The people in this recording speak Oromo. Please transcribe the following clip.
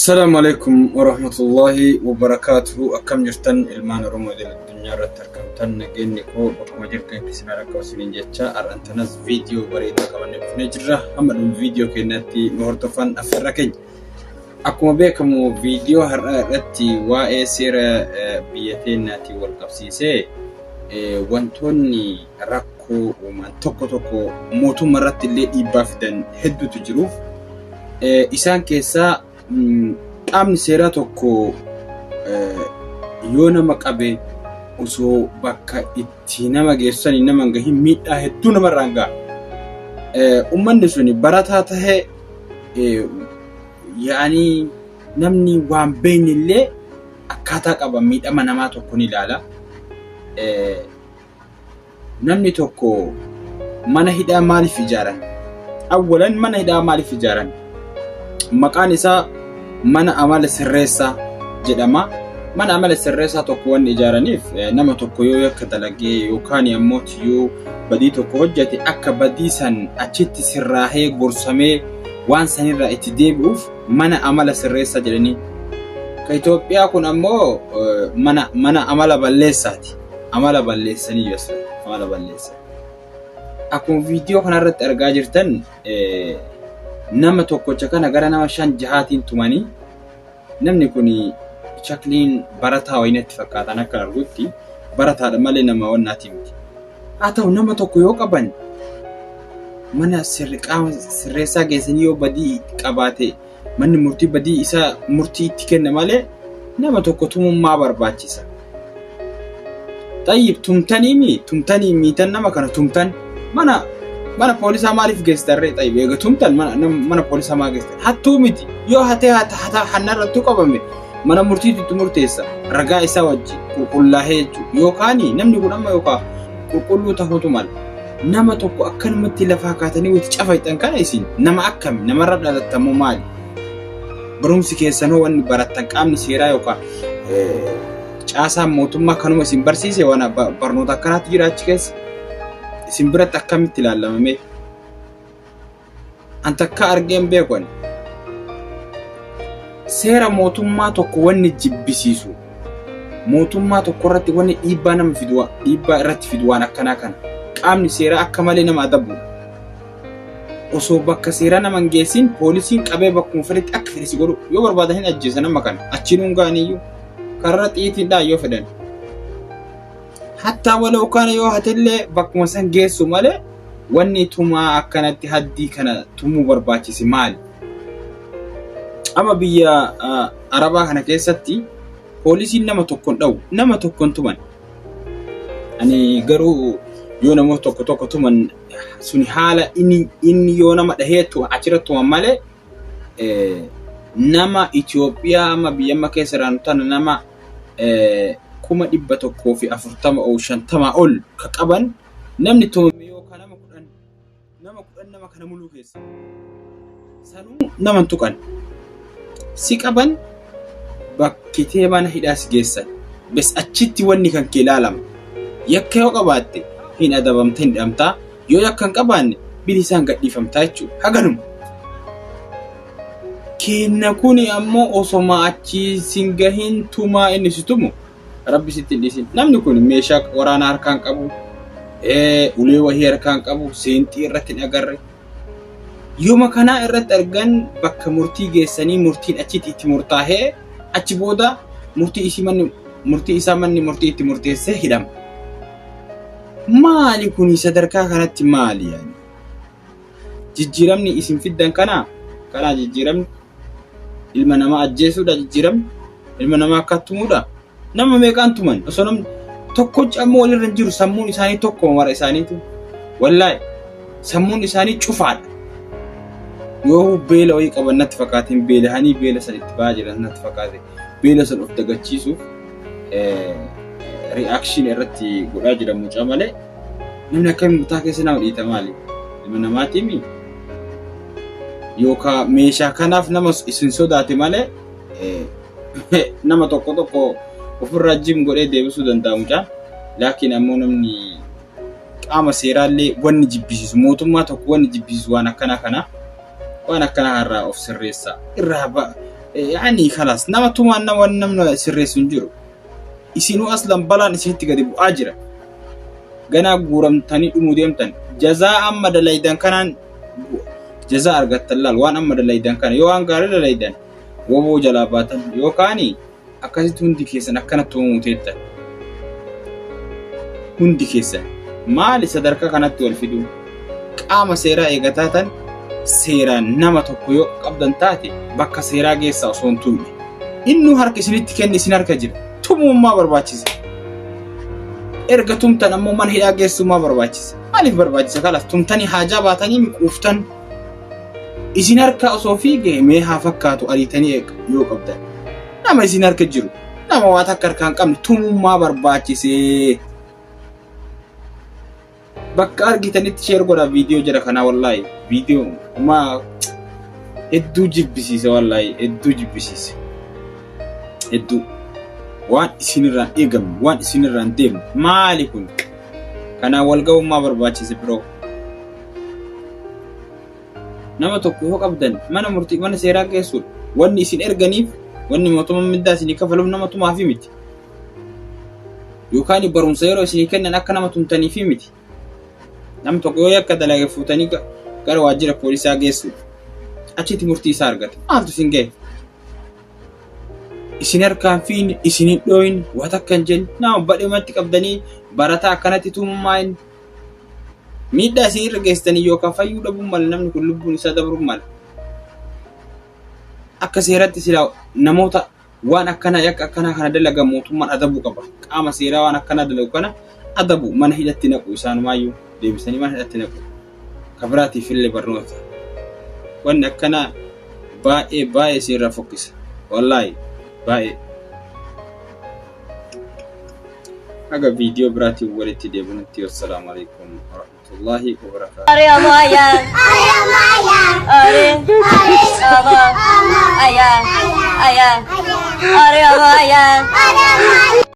السلام عليكم ورحمة الله وبركاته. أكم جرتن المان رمود الدنيا رتركمتن نجنيكو بكم جرتن كسمع لك وسنين جتة أرنتناز فيديو بريدة كمان في نجرة همدو فيديو كناتي نورتفن أفركين أكم بكم فيديو هرأتي وأسير بيتين ناتي والقبسيسة وانتوني ركو ومن توكو موتو مرات اللي إبافدن هدو تجروف إسان كيسا قامني سيراتوكو يونا مقابي وسو بكا اتينا مجلساني نمانجا ميتا هدونا مرانجا أمان نسوني براتها يعني نمني وان بين اللي أكاتاك أبا ميتا مناماتو كوني لالا نمني توكو مانا هدا مالي فجاران أولا مانا هدا مالي فجاران مكان إسا من عمل سرّيسا جدما من عمل سرّيسا تكون إجارانيف نما تكويو يكتلقي يوكان يموت يو بدي تكو جاتي أكا بديسان أجيت سرّاهي قرصمي وان سنرى اتديبوف من عمل سرّيسا جدني كيتوبيا كون أمو من عمل بالليساتي عمل بالليساني يسر عمل بالليسا أكون فيديو كنا رت أرجاجرتن nama tokkocha kana gara nama 5 jahaatiin tumanii namni kuni shakliin barataa wayinatti fakkaatan akka argutti barataadha malee nama wannaati miti haa ta'u nama tokko yoo qaban mana sirreessaa geessanii yoo badii qabaate manni murtii badii isaa murtii itti kenna malee nama tokko tumummaa barbaachisa tayyib tumtanii miitan nama kana tumtan mana polisa maaliif geestarree tayyib eega tumtan mana polisa maa geestar hattuu miti yoo hatee hannarrattu qabame mana murtiitti murteessa ragaa isaa wajji qulqullaa'ee jechuudha yookaan namni kun amma yookaan qulqulluu ta'uutu mal nama tokko akkanumatti lafaa kaatanii wati cafaytan kana isin nama akkami namarra dhalattamu maali barumsi keessanoo wanni barattan qaamni seeraa yookaan caasaan mootummaa kanuma isin barsiise waan barnoota akkanaatti jira achi keessa isin biratti akkamitti ilaalamame anta akka argeen beekon seera mootummaa tokko wanni jibbisiisu mootummaa tokko irratti wanni dhiibbaa nama fidwa dhiibbaa irratti fidwaan akkanaa kana qaamni seeraa akka malee nama adabu osoo bakka seeraa nama geessin poolisiin qabee bakkuma fedhetti akka fedhisi godhu yoo barbaadan hin ajjeesan nama kana achiin gaaniyyuu karra xiitiidhaa yoo fedhan hatta walau kana yoo hatelle bakkuma san geessu malee wanni tumaa akkanatti haddii kana tumuu barbaachisi maali ama biyya arabaa kana keessatti poolisiin nama tokkon dhawu nama tokkon tuman ani garuu yoo nama tokko tuman suni haala inni yoo nama dhaheetu achirratti tuman malee nama Itoophiyaa ama biyya amma keessa raanutana nama kuma 140 أو 50 ol ka qaban namni tumame yoo kana nama kana muluu keessa sanuu nama tuqan si qaban bakkitee mana hidhaas geessan bes achitti wanni kan kee ilaalama yakka yoo qabaatte hin adabamte hin dhamtaa yoo yakkan qabaanne bilisaan gadhiifamtaa jechuudha haganuma kenna kuni ammoo osoma achi singahin tumaa inni situmu rabbi sitti dhiisin namni kun meeshaa waraanaa harkaan qabu ulee wahii harkaan qabu seentii irratti agarre yooma kanaa irratti argan bakka murtii geessanii murtiin achitti itti murtaa'ee achi booda murtii isaa manni murtii itti murteessee hidhama maali kun sadarkaa kanatti maali yani jijjiiramni isin fiddan kana jijjiiramni ilma namaa ajjeesuudha jijjiiramni ilma namaa akkatumuudha nama meeqaan tuman osoo namni tokko ammoo walirra jiru sammuun isaanii tokko mara isaaniitu wallahi sammuun isaanii cufaadha yoo beela wayii qaban natti fakkaatiin beelahanii beela san itti ba'aa jiran natti fakkaate beela san of dagachiisuuf reaction irratti godhaa jira mucaa malee namni akkamiin mutaa keessa nama dhiita maali ilma namaatiimi yookaan meeshaa kanaaf nama isin sodaate malee nama tokko ofirraa jim godhee deebisuu danda'a mucaan laakiin ammoo namni qaama seeraallee wanni jibbisiisu mootummaa tokko wanni jibbisiisu waan akkana harraa of sirreessa irraa يعني خلاص نما توما نما نمنا سرسون جرو إسينو أصلا بلان إسيتي قديم أجرا جنا غورم تاني أموديم تاني جزاء أما دلايدان كانان جزاء أرجت الله وان أما دلايدان كان يو أنكار دلايدان وبو جلاباتن يو كاني أكاسي هندي كيسن أكنا توموتيتا هندي كيسن ما لسدركا كانت والفيدو قام سيرا إيغتاتن سيرا نما توكيو قبضن تاتي بكا سيرا جيسا وصون تومي إنو هركي سنتي كني سناركا جير تومو ما برباچيس إرغا تومتن أمو من هيا جيسو ما برباچيس مالف برباچيس خلاص تومتني حاجة باتني مكوفتن إسناركا أصوفي جي ميها فكاتو أريتني يو قبضن نما إسناركا جيرو نما واتكر كان قمني تومو ما برباچيس bakka argitanitti share godha video jira kana wallahi video ma eddu jibbisiisa wallahi eddu jibbisiisa eddu waan isinirraan eegam waan isinirraan deem maali kun kana walga'u ma barbaachise bro nama tokko yoo qabdan mana murtii mana seeraa geessu wanni isin erganiif wanni mootummaan middaa isin kafaluuf nama tumaa fi miti yookaan barumsa yeroo isin kennan akka nama tumtanii fi miti nam tokko yoo yakka dalaga fuutanii gara waajjira poolisaa geessu achitti murtii isaa argata maaltu isin ga'e isin harkaan fiin isin dhooyin waan akkan jenni nama badheematti qabdanii barataa akkanatti tuummaan miidhaa isin irra geessanii yookaan fayyuu dhabuun mala namni kun lubbuun isaa dabruu mala akka seeratti silaa namoota waan akkana yakka akkana kana dalaga mootummaan adabuu qaba qaama seeraa waan akkana dalagu kana adabu mana hidhatti naqu isaanumayyuu deebisanii mana hidhatti naqu kabiraatii fillee barnoota wanni akkana baay'ee seerraa fokkisa wallaahi baay'ee haga viidiyoo biraatiin walitti deebinutti wassalaamu alaikum warahmatullaahi wabarakaatuh Are